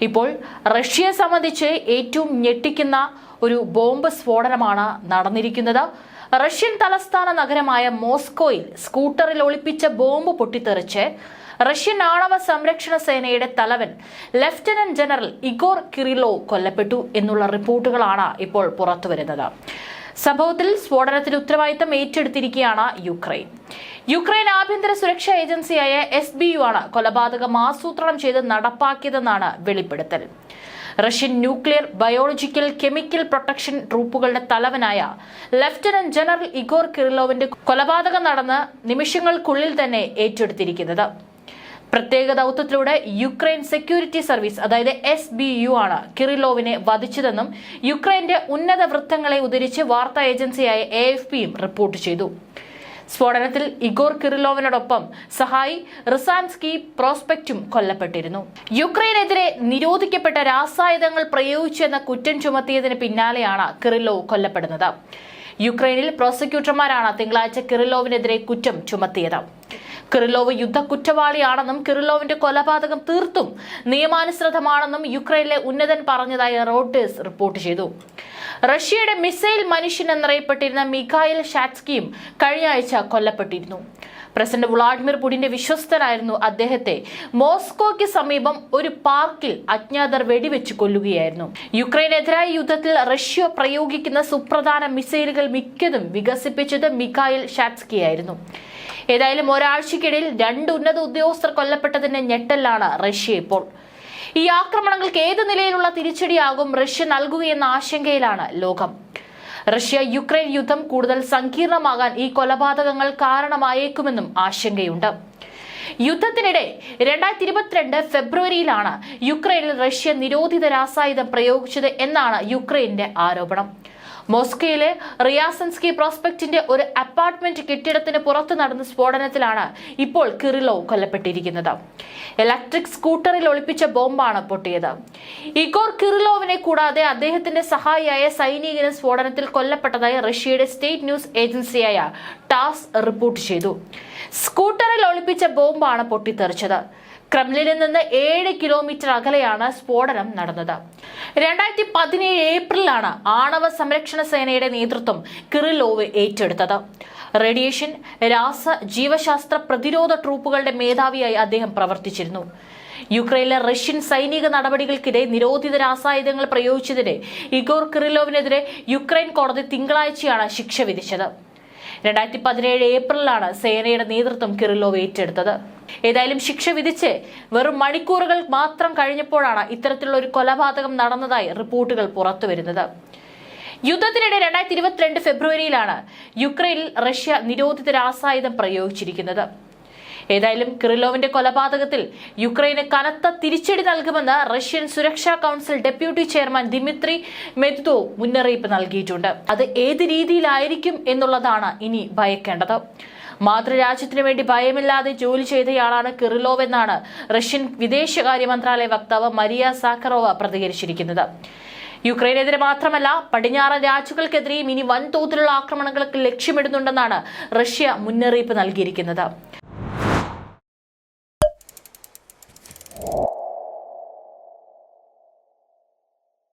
ഇപ്പോൾ റഷ്യയെ സംബന്ധിച്ച് ഏറ്റവും ഞെട്ടിക്കുന്ന ഒരു ബോംബ് സ്ഫോടനമാണ് നടന്നിരിക്കുന്നത്. റഷ്യൻ തലസ്ഥാന നഗരമായ മോസ്കോയിൽ സ്കൂട്ടറിൽ ഒളിപ്പിച്ച ബോംബ് പൊട്ടിത്തെറിച്ച് റഷ്യൻ ആണവ സംരക്ഷണ സേനയുടെ തലവൻ ലഫ്റ്റനന്റ് ജനറൽ ഇഗോർ കിറിലോവ് കൊല്ലപ്പെട്ടു എന്നുള്ള റിപ്പോർട്ടുകളാണ് ഇപ്പോൾ പുറത്തുവരുന്നത്. സംഭവത്തിൽ സ്ഫോടനത്തിന് ഉത്തരവാദിത്തം ഏറ്റെടുത്തിരിക്കുകയാണ് യുക്രൈൻ. യുക്രൈൻ ആഭ്യന്തര സുരക്ഷാ ഏജൻസിയായ SBU ആണ് കൊലപാതകം ആസൂത്രണം ചെയ്ത് നടപ്പാക്കിയതെന്നാണ് വെളിപ്പെടുത്തൽ. Russian nuclear, biological, chemical protection ട്രൂപ്പുകളുടെ തലവനായ ലഫ്റ്റനന്റ് ജനറൽ ഇഗോർ കിറിലോവിന്റെ കൊലപാതകം നടന്ന് നിമിഷങ്ങൾക്കുള്ളിൽ തന്നെ ഏറ്റെടുത്തിരിക്കുന്നത്. പ്രത്യേക ദൗത്യത്തിലൂടെ യുക്രൈൻ സെക്യൂരിറ്റി സർവീസ് അതായത് SBU ആണ് കിറിലോവിനെ വധിച്ചതെന്നും യുക്രൈന്റെ ഉന്നത വൃത്തങ്ങളെ ഉദ്ധരിച്ച് വാർത്താ ഏജൻസിയായ AFPയും റിപ്പോർട്ട് ചെയ്തു. സ്ഫോടനത്തിൽ ഇഗോർ കിറിലോവിനോടൊപ്പം സഹായി റിസാൻസ്കി പ്രോസ്പെക്റ്റും കൊല്ലപ്പെട്ടിരുന്നു. യുക്രൈനെതിരെ നിരോധിക്കപ്പെട്ട രാസായുധങ്ങൾ പ്രയോഗിച്ചെന്ന കുറ്റം ചുമത്തിയതിന് പിന്നാലെയാണ് കിറിലോവ് കൊല്ലപ്പെടുന്നത്. യുക്രൈനിൽ പ്രോസിക്യൂട്ടർമാരാണ് തിങ്കളാഴ്ച കിറിലോവിനെതിരെ കുറ്റം ചുമത്തിയത്. കിറിലോവ് യുദ്ധ കുറ്റവാളിയാണെന്നും കിറിലോവിന്റെ കൊലപാതകം തീർത്തും നിയമാനുസൃതമാണെന്നും യുക്രൈനിലെ ഉന്നതൻ പറഞ്ഞതായി റോയിട്ടേഴ്സ് റിപ്പോർട്ട് ചെയ്തു. റഷ്യയുടെ മിസൈൽ മനുഷ്യൻ എന്നറിയപ്പെട്ടിരുന്ന മിഖായിൽ ഷാറ്റ്സ്കിയും കഴിഞ്ഞ ആഴ്ച കൊല്ലപ്പെട്ടിരുന്നു. പ്രസിഡന്റ് വ്ളാഡിമിർ പുടിന്റെ വിശ്വസ്തനായിരുന്നു അദ്ദേഹത്തെ മോസ്കോയ്ക്ക് സമീപം ഒരു പാർക്കിൽ അജ്ഞാതർ വെടിവെച്ച് കൊല്ലുകയായിരുന്നു. യുക്രൈനെതിരായ യുദ്ധത്തിൽ റഷ്യ പ്രയോഗിക്കുന്ന സുപ്രധാന മിസൈലുകൾ മിക്കതും വികസിപ്പിച്ചത് മിഖായിൽ ഷാറ്റ്സ്കിയായിരുന്നു. ഏതായാലും ഒരാഴ്ചക്കിടയിൽ 2 ഉന്നത ഉദ്യോഗസ്ഥർ കൊല്ലപ്പെട്ടതിന്റെ ഞെട്ടലാണ് റഷ്യ ഇപ്പോൾ. ഈ ആക്രമണങ്ങൾക്ക് ഏത് നിലയിലുള്ള തിരിച്ചടിയാകും റഷ്യ നൽകുകയെന്ന ആശങ്കയിലാണ് ലോകം. റഷ്യ യുക്രൈൻ യുദ്ധം കൂടുതൽ സങ്കീർണമാകാൻ ഈ കൊലപാതകങ്ങൾ കാരണമായേക്കുമെന്നും ആശങ്കയുണ്ട്. യുദ്ധത്തിനിടെ 2022 ഫെബ്രുവരിയിലാണ് യുക്രൈനിൽ റഷ്യ നിരോധിത രാസായുധം പ്രയോഗിച്ചത് എന്നാണ് യുക്രൈന്റെ ആരോപണം. മോസ്കോയിലെ റിയാസൻസ്കി പ്രോസ്പെക്റ്റിന്റെ ഒരു അപ്പാർട്ട്മെന്റ് കെട്ടിടത്തിന് പുറത്ത് നടന്ന സ്ഫോടനത്തിലാണ് ഇപ്പോൾ കിറിലോവ് കൊല്ലപ്പെട്ടിരിക്കുന്നത്. ഇലക്ട്രിക് സ്കൂട്ടറിൽ ഒളിപ്പിച്ച ബോംബാണ് പൊട്ടിയത്. ഇഗോർ കിറിലോവിനെ കൂടാതെ അദ്ദേഹത്തിന്റെ സഹായിയായ സൈനികന് സ്ഫോടനത്തിൽ കൊല്ലപ്പെട്ടതായി റഷ്യയുടെ സ്റ്റേറ്റ് ന്യൂസ് ഏജൻസിയായ ടാസ് റിപ്പോർട്ട് ചെയ്തു. സ്കൂട്ടറിൽ ഒളിപ്പിച്ച ബോംബാണ് പൊട്ടിത്തെറിച്ചത്. ക്രെംലിനിൽ നിന്ന് 7 കിലോമീറ്റർ അകലെയാണ് സ്ഫോടനം നടന്നത്. 2017 ഏപ്രിലാണ് ആണവ സംരക്ഷണ സേനയുടെ നേതൃത്വം കിറിലോവ് ഏറ്റെടുത്തത്. റേഡിയേഷൻ, ജീവശാസ്ത്ര പ്രതിരോധ ട്രൂപ്പുകളുടെ മേധാവിയായി അദ്ദേഹം പ്രവർത്തിച്ചിരുന്നു. യുക്രൈനിലെ റഷ്യൻ സൈനിക നടപടികൾക്കിടെ നിരോധിത രാസായുധങ്ങൾ പ്രയോഗിച്ചതിന് ഇഗോർ കിറിലോവിനെതിരെ യുക്രൈൻ കോടതി തിങ്കളാഴ്ചയാണ് ശിക്ഷ വിധിച്ചത്. 2017 ഏപ്രിലാണ് സേനയുടെ നേതൃത്വം കിറിലോവ് ഏറ്റെടുത്തത്. ഏതായാലും ശിക്ഷ വിധിച്ച് വെറും മണിക്കൂറുകൾ മാത്രം കഴിഞ്ഞപ്പോഴാണ് ഇത്തരത്തിലുള്ള ഒരു കൊലപാതകം നടന്നതായി റിപ്പോർട്ടുകൾ പുറത്തുവരുന്നത്. യുദ്ധത്തിനിടെ 2022 ഫെബ്രുവരിയിലാണ് യുക്രൈനിൽ റഷ്യ നിരോധിത രാസായുധം പ്രയോഗിച്ചിരിക്കുന്നത്. ഏതായാലും കിറിലോവിന്റെ കൊലപാതകത്തിൽ യുക്രൈന് കനത്ത തിരിച്ചടി നൽകുമെന്ന് റഷ്യൻ സുരക്ഷാ council deputy chairman Dmitry Medvedev മുന്നറിയിപ്പ് നൽകിയിട്ടുണ്ട്. അത് ഏത് രീതിയിലായിരിക്കും എന്നുള്ളതാണ് ഇനി ഭയക്കേണ്ടത്. മാതൃരാജ്യത്തിനു വേണ്ടി ഭയമില്ലാതെ ജോലി ചെയ്തയാളാണ് കിറിലോവ് എന്നാണ് റഷ്യൻ വിദേശകാര്യ മന്ത്രാലയ വക്താവ് മരിയ സാഖറോവ പ്രതികരിച്ചിരിക്കുന്നത്. യുക്രൈനെതിരെ മാത്രമല്ല പടിഞ്ഞാറൻ രാജ്യങ്ങൾക്കെതിരെയും ഇനി വൻതോതിലുള്ള ആക്രമണങ്ങൾക്ക് ലക്ഷ്യമിടുന്നുണ്ടെന്നാണ് റഷ്യ മുന്നറിയിപ്പ് നൽകിയിരിക്കുന്നത്.